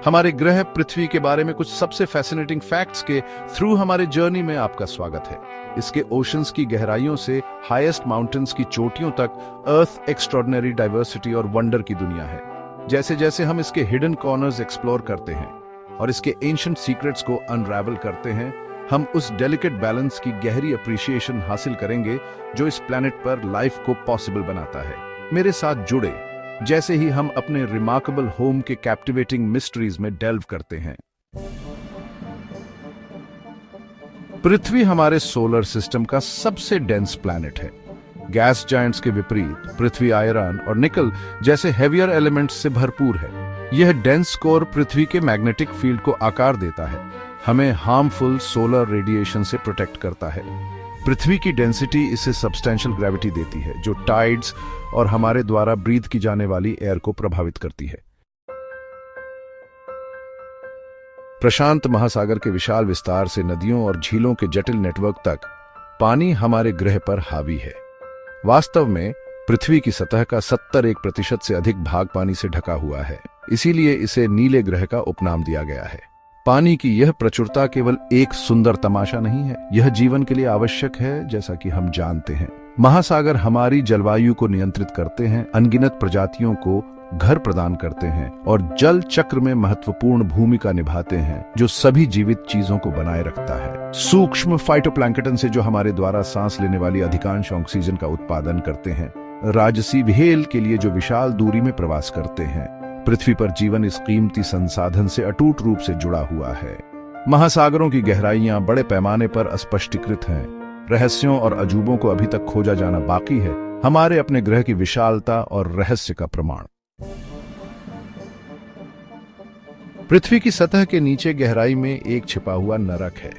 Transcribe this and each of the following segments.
हमारे ग्रह पृथ्वी के बारे में कुछ सबसे फैसिनेटिंग फैक्ट्स के थ्रू हमारे जर्नी में आपका स्वागत है। इसके ओशंस की गहराइयों से हाईएस्ट माउंटेन्स की चोटियों तक अर्थ एक्स्ट्रॉर्डिनरी डाइवर्सिटी और वंडर की दुनिया है। जैसे जैसे हम इसके हिडन कॉर्नर्स एक्सप्लोर करते हैं और इसके एंशिएंट सीक्रेट्स को अनरैवल करते हैं, हम उस डेलिकेट बैलेंस की गहरी अप्रिसिएशन हासिल करेंगे जो इस प्लेनेट पर लाइफ को पॉसिबल बनाता है। मेरे साथ जुड़े जैसे ही हम अपने रिमार्केबल होम के कैप्टिवेटिंग मिस्ट्रीज में डेल्व करते हैं। पृथ्वी हमारे सोलर सिस्टम का सबसे डेंस प्लैनेट है। गैस जायंट्स के विपरीत पृथ्वी आयरन और निकल जैसे हेवियर एलिमेंट्स से भरपूर है। यह डेंस कोर पृथ्वी के मैग्नेटिक फील्ड को आकार देता है, हमें हार्मफुल सोलर रेडिएशन से प्रोटेक्ट करता है। पृथ्वी की डेंसिटी इसे सब्सटेंशियल ग्रेविटी देती है जो टाइड्स और हमारे द्वारा ब्रीथ की जाने वाली एयर को प्रभावित करती है। प्रशांत महासागर के विशाल विस्तार से नदियों और झीलों के जटिल नेटवर्क तक पानी हमारे ग्रह पर हावी है। वास्तव में पृथ्वी की सतह का 71% से अधिक भाग पानी से ढका हुआ है, इसीलिए इसे नीले ग्रह का उपनाम दिया गया है। पानी की यह प्रचुरता केवल एक सुंदर तमाशा नहीं है, यह जीवन के लिए आवश्यक है। जैसा कि हम जानते हैं, महासागर हमारी जलवायु को नियंत्रित करते हैं, अनगिनत प्रजातियों को घर प्रदान करते हैं और जल चक्र में महत्वपूर्ण भूमिका निभाते हैं जो सभी जीवित चीजों को बनाए रखता है। सूक्ष्म फाइटोप्लैंक्टन से जो हमारे द्वारा सांस लेने वाली अधिकांश ऑक्सीजन का उत्पादन करते हैं, राजसी व्हेल के लिए जो विशाल दूरी में प्रवास करते हैं। पृथ्वी पर जीवन इस कीमती संसाधन से अटूट रूप से जुड़ा हुआ है। महासागरों की गहराइयां बड़े पैमाने पर अस्पष्टीकृत हैं, रहस्यों और अजूबों को अभी तक खोजा जाना बाकी है, हमारे अपने ग्रह की विशालता और रहस्य का प्रमाण। पृथ्वी की सतह के नीचे गहराई में एक छिपा हुआ नरक है।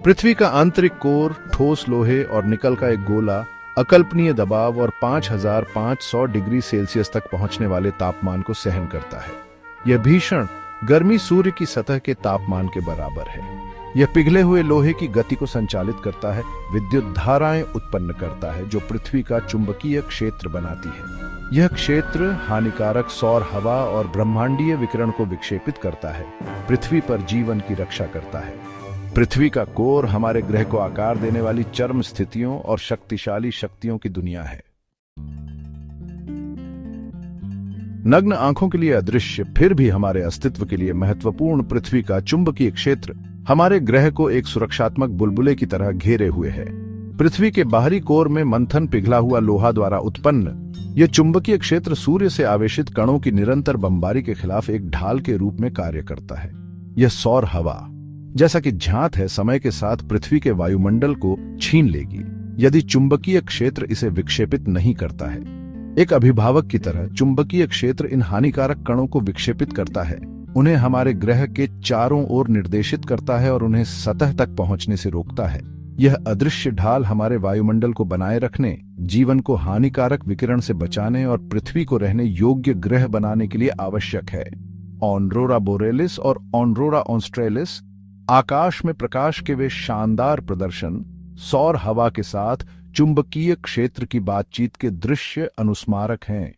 पृथ्वी का आंतरिक कोर ठोस लोहे और निकल का एक गोला अकल्पनीय दबाव और 5500 डिग्री सेल्सियस तक पहुंचने वाले तापमान को सहन करता है। यह भीषण गर्मी सूर्य की सतह के तापमान के बराबर है। यह पिघले हुए लोहे की गति को संचालित करता है, विद्युत धाराएं उत्पन्न करता है जो पृथ्वी का चुंबकीय क्षेत्र बनाती है। यह क्षेत्र हानिकारक सौर हवा और ब्रह्मांडीय विकिरण को विक्षेपित करता है, पृथ्वी पर जीवन की रक्षा करता है। पृथ्वी का कोर हमारे ग्रह को आकार देने वाली चरम स्थितियों और शक्तिशाली शक्तियों की दुनिया है। नग्न आंखों के लिए अदृश्य फिर भी हमारे अस्तित्व के लिए महत्वपूर्ण पृथ्वी का चुंबकीय क्षेत्र हमारे ग्रह को एक सुरक्षात्मक बुलबुले की तरह घेरे हुए है। पृथ्वी के बाहरी कोर में मंथन पिघला हुआ लोहा द्वारा उत्पन्न यह चुंबकीय क्षेत्र सूर्य से आवेशित कणों की निरंतर बमबारी के खिलाफ एक ढाल के रूप में कार्य करता है। यह सौर हवा जैसा कि झांत है, समय के साथ पृथ्वी के वायुमंडल को छीन लेगी यदि चुंबकीय क्षेत्र इसे विक्षेपित नहीं करता है। एक अभिभावक की तरह चुंबकीय क्षेत्र इन हानिकारक कणों को विक्षेपित करता है, उन्हें हमारे ग्रह के चारों ओर निर्देशित करता है और उन्हें सतह तक पहुंचने से रोकता है। यह अदृश्य ढाल हमारे वायुमंडल को बनाए रखने, जीवन को हानिकारक विकिरण से बचाने और पृथ्वी को रहने योग्य ग्रह बनाने के लिए आवश्यक है। ऑरोरा बोरेलिस और ऑरोरा ऑस्ट्रेलिस आकाश में प्रकाश के वे शानदार प्रदर्शन सौर हवा के साथ चुंबकीय क्षेत्र की बातचीत के दृश्य अनुस्मारक हैं।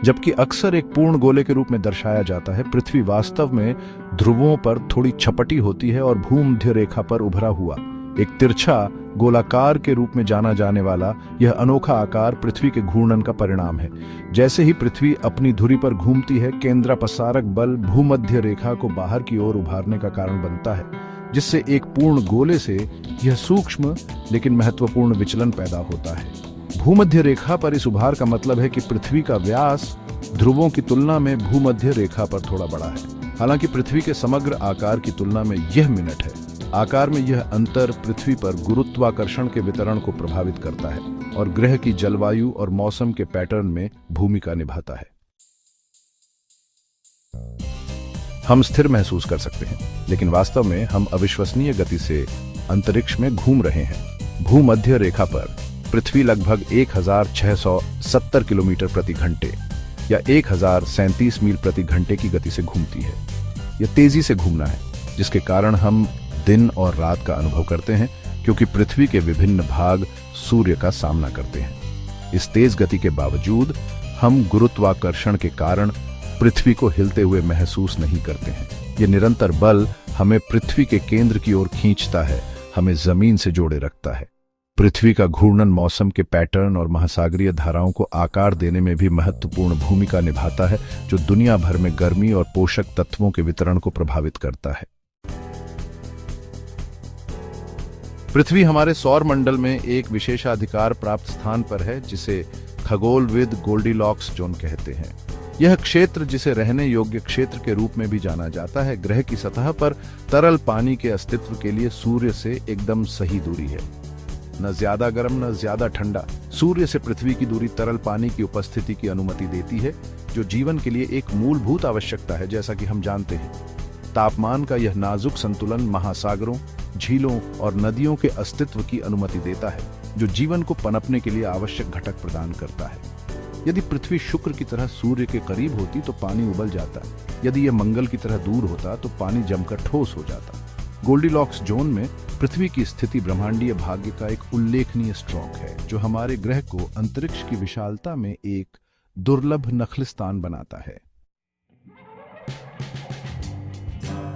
जबकि अक्सर एक पूर्ण गोले के रूप में दर्शाया जाता है, पृथ्वी वास्तव में ध्रुवों पर थोड़ी छपटी होती है और भूमध्य रेखा पर उभरा हुआ एक तिरछा गोलाकार के रूप में जाना जाने वाला यह अनोखा आकार पृथ्वी के घूर्णन का परिणाम है। जैसे ही पृथ्वी अपनी धुरी पर घूमती है, केंद्रापसारक बल भूमध्य रेखा को बाहर की ओर उभारने का कारण बनता है, जिससे एक पूर्ण गोले से यह सूक्ष्म लेकिन महत्वपूर्ण विचलन पैदा होता है। भूमध्य रेखा पर इस उभार का मतलब है कि पृथ्वी का व्यास ध्रुवों की तुलना में भूमध्य रेखा पर थोड़ा बड़ा है। हालांकि पृथ्वी के समग्र आकार की तुलना में यह मिनट है। आकार में यह अंतर पृथ्वी पर गुरुत्वाकर्षण के वितरण को प्रभावित करता है और ग्रह की जलवायु और मौसम के पैटर्न में भूमिका निभाता है। हम स्थिर महसूस कर सकते हैं, लेकिन वास्तव में हम अविश्वसनीय गति से अंतरिक्ष में घूम रहे हैं। भूमध्य रेखा पर पृथ्वी लगभग 1670 किलोमीटर प्रति घंटे या 1037 मील प्रति घंटे की गति से घूमती है। यह तेजी से घूमना है, जिसके कारण हम दिन और रात का अनुभव करते हैं, क्योंकि पृथ्वी के विभिन्न भाग सूर्य का सामना करते हैं। इस तेज गति के बावजूद हम गुरुत्वाकर्षण के कारण पृथ्वी को हिलते हुए महसूस नहीं करते हैं। ये निरंतर बल हमें पृथ्वी के केंद्र की ओर खींचता है, हमें जमीन से जोड़े रखता है। पृथ्वी का घूर्णन मौसम के पैटर्न और महासागरीय धाराओं को आकार देने में भी महत्वपूर्ण भूमिका निभाता है, जो दुनिया भर में गर्मी और पोषक तत्वों के वितरण को प्रभावित करता है। पृथ्वी हमारे सौर मंडल में एक विशेषाधिकार प्राप्त स्थान पर है, जिसे खगोलविद गोल्डीलॉक्स जोन कहते हैं। यह क्षेत्र, जिसे रहने योग्य क्षेत्र के रूप में भी जाना जाता है, ग्रह की सतह पर तरल पानी के अस्तित्व के लिए सूर्य से एकदम सही दूरी है। न ज्यादा गर्म न ज्यादा ठंडा। सूर्य से पृथ्वी की दूरी तरल पानी की उपस्थिति की अनुमति देती है, जो जीवन के लिए एक मूलभूत आवश्यकता है। जैसा कि हम जानते हैं, तापमान का यह नाजुक संतुलन महासागरों, झीलों और नदियों के अस्तित्व की अनुमति देता है, जो जीवन को पनपने के लिए आवश्यक घटक प्रदान करता है। यदि पृथ्वी शुक्र की तरह सूर्य के करीब होती तो पानी उबल जाता। यदि यह मंगल की तरह दूर होता तो पानी जमकर ठोस हो जाता। गोल्डीलॉक्स जोन में पृथ्वी की स्थिति ब्रह्मांडीय भाग्य का एक उल्लेखनीय स्ट्रोक है, जो हमारे ग्रह को अंतरिक्ष की विशालता में एक दुर्लभ नखलिस्तान बनाता है।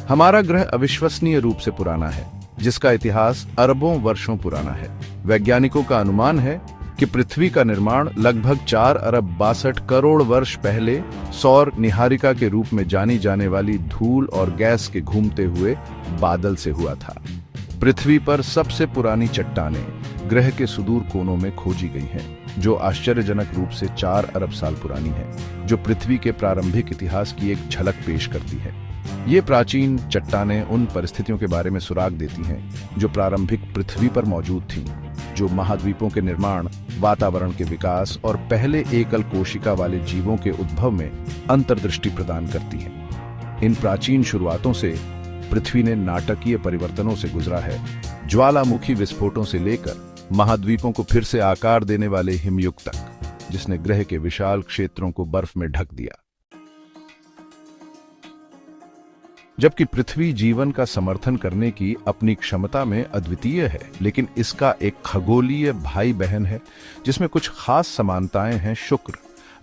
हमारा ग्रह अविश्वसनीय रूप से पुराना है, जिसका इतिहास अरबों वर्षों पुराना है। वैज्ञानिकों का अनुमान है कि पृथ्वी का निर्माण लगभग 4 अरब 62 करोड़ वर्ष पहले सौर निहारिका के रूप में जानी जाने वाली धूल और गैस के घूमते हुए बादल से हुआ था। पृथ्वी पर सबसे पुरानी चट्टानें ग्रह के सुदूर कोनों में खोजी गई हैं, जो आश्चर्यजनक रूप से 4 अरब साल पुरानी है, जो पृथ्वी के प्रारंभिक इतिहास की एक झलक पेश करती है। ये प्राचीन चट्टानें उन परिस्थितियों के बारे में सुराग देती हैं जो प्रारंभिक पृथ्वी पर मौजूद थीं, जो महाद्वीपों के निर्माण, वातावरण के विकास और पहले एकल कोशिका वाले जीवों के उद्भव में अंतर्दृष्टि प्रदान करती हैं। इन प्राचीन शुरुआतों से पृथ्वी ने नाटकीय परिवर्तनों से गुजरा है, ज्वालामुखी विस्फोटों से लेकर महाद्वीपों को फिर से आकार देने वाले हिमयुग तक, जिसने ग्रह के विशाल क्षेत्रों को बर्फ में ढक दिया। जबकि पृथ्वी जीवन का समर्थन करने की अपनी क्षमता में अद्वितीय है, लेकिन इसका एक खगोलीय भाई बहन है जिसमें कुछ खास समानताएं हैं। शुक्र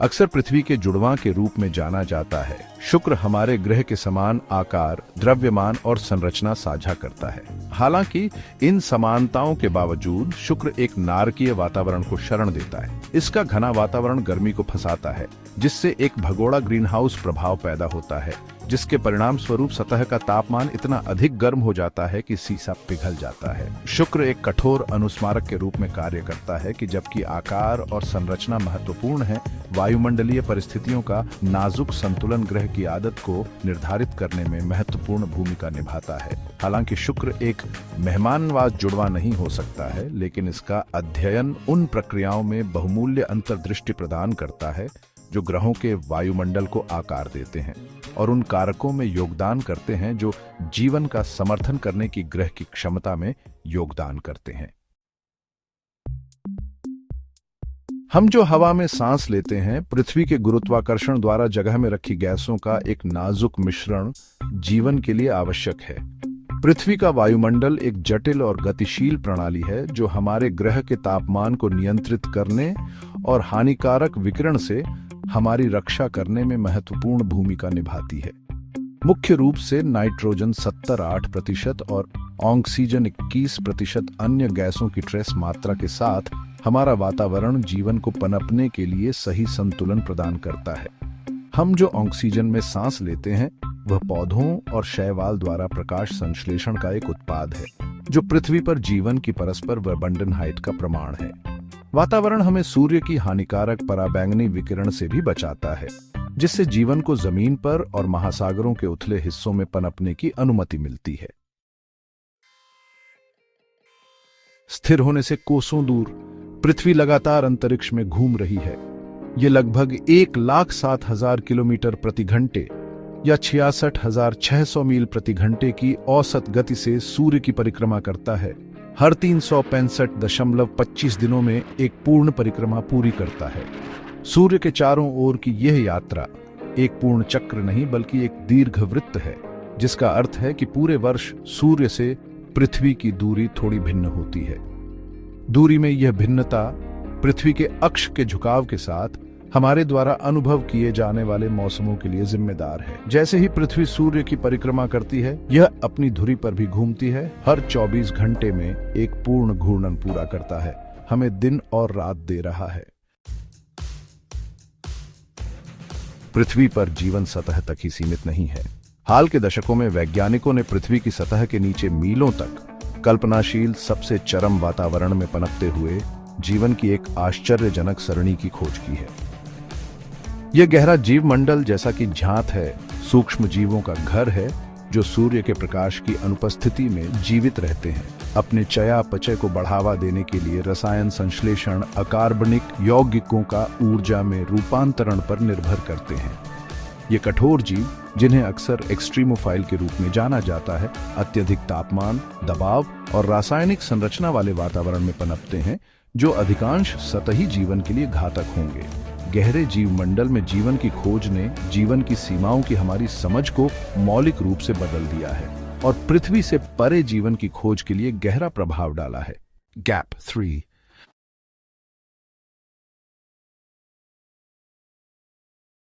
अक्सर पृथ्वी के जुड़वां के रूप में जाना जाता है। शुक्र हमारे ग्रह के समान आकार, द्रव्यमान और संरचना साझा करता है। हालांकि इन समानताओं के बावजूद शुक्र एक नारकीय वातावरण को शरण देता है। इसका घना वातावरण गर्मी को फंसाता है, जिससे एक भगोड़ा ग्रीनहाउस प्रभाव पैदा होता है, जिसके परिणाम स्वरूप सतह का तापमान इतना अधिक गर्म हो जाता है कि सीसा पिघल जाता है। शुक्र एक कठोर अनुस्मारक के रूप में कार्य करता है कि जबकि आकार और संरचना महत्वपूर्ण है, वायुमंडलीय परिस्थितियों का नाजुक संतुलन ग्रह की आदत को निर्धारित करने में महत्वपूर्ण भूमिका निभाता है। हालांकि शुक्र एक मेहमानवाज जुड़वा नहीं हो सकता है, लेकिन इसका अध्ययन उन प्रक्रियाओं में बहुमूल्य अंतर्दृष्टि प्रदान करता है जो ग्रहों के वायुमंडल को आकार देते हैं और उन कारकों में योगदान करते हैं जो जीवन का समर्थन करने की ग्रह की क्षमता में योगदान करते हैं। हम जो हवा में सांस लेते हैं, पृथ्वी के गुरुत्वाकर्षण द्वारा जगह में रखी गैसों का एक नाजुक मिश्रण जीवन के लिए आवश्यक है। पृथ्वी का वायुमंडल एक जटिल और गतिशील प्रणाली है जो हमारे ग्रह के तापमान को नियंत्रित करने और हानिकारक विकिरण से हमारी रक्षा करने में महत्वपूर्ण भूमिका निभाती है। मुख्य रूप से नाइट्रोजन 78% और ऑक्सीजन 21% अन्य गैसों की ट्रेस मात्रा के साथ हमारा वातावरण जीवन को पनपने के लिए सही संतुलन प्रदान करता है। हम जो ऑक्सीजन में सांस लेते हैं, वह पौधों और शैवाल द्वारा प्रकाश संश्लेषण का एक उत्पाद है, जो पृथ्वी पर जीवन की परस्पर वर्बंडनहाइट का प्रमाण है। वातावरण हमें सूर्य की हानिकारक पराबैंगनी विकिरण से भी बचाता है, जिससे जीवन को जमीन पर और महासागरों के उथले हिस्सों में पनपने की अनुमति मिलती है। स्थिर होने से कोसों दूर पृथ्वी लगातार अंतरिक्ष में घूम रही है। यह लगभग 1,07,000 किलोमीटर प्रति घंटे या 66,600 मील प्रति घंटे की औसत गति से सूर्य की परिक्रमा करता है। हर 365.25 दिनों में एक पूर्ण परिक्रमा पूरी करता है। सूर्य के चारों ओर की यह यात्रा एक पूर्ण चक्र नहीं बल्कि एक दीर्घवृत्त है, जिसका अर्थ है कि पूरे वर्ष सूर्य से पृथ्वी की दूरी थोड़ी भिन्न होती है। दूरी में यह भिन्नता पृथ्वी के अक्ष के झुकाव के साथ हमारे द्वारा अनुभव किए जाने वाले मौसमों के लिए जिम्मेदार है। जैसे ही पृथ्वी सूर्य की परिक्रमा करती है, यह अपनी धुरी पर भी घूमती है, हर 24 घंटे में एक पूर्ण घूर्णन पूरा करता है, हमें दिन और रात दे रहा है। पृथ्वी पर जीवन सतह तक ही सीमित नहीं है। हाल के दशकों में वैज्ञानिकों ने पृथ्वी की सतह के नीचे मीलों तक कल्पनाशील सबसे चरम वातावरण में पनपते हुए जीवन की एक आश्चर्यजनक सरणी की खोज की है। यह गहरा जीवमंडल, जैसा कि झांत है, सूक्ष्म जीवों का घर है जो सूर्य के प्रकाश की अनुपस्थिति में जीवित रहते हैं। अपने चयापचय को बढ़ावा देने के लिए रसायन संश्लेषण अकार्बनिक यौगिकों का ऊर्जा में रूपांतरण पर निर्भर करते हैं। ये कठोर जीव, जिन्हें अक्सर एक्सट्रीमोफाइल के रूप में जाना जाता है, अत्यधिक तापमान, दबाव और रासायनिक संरचना वाले वातावरण में पनपते हैं जो अधिकांश सतही जीवन के लिए घातक होंगे। गहरे जीवमंडल में जीवन की खोज ने जीवन की सीमाओं की हमारी समझ को मौलिक रूप से बदल दिया है और पृथ्वी से परे जीवन की खोज के लिए गहरा प्रभाव डाला है। गैप 3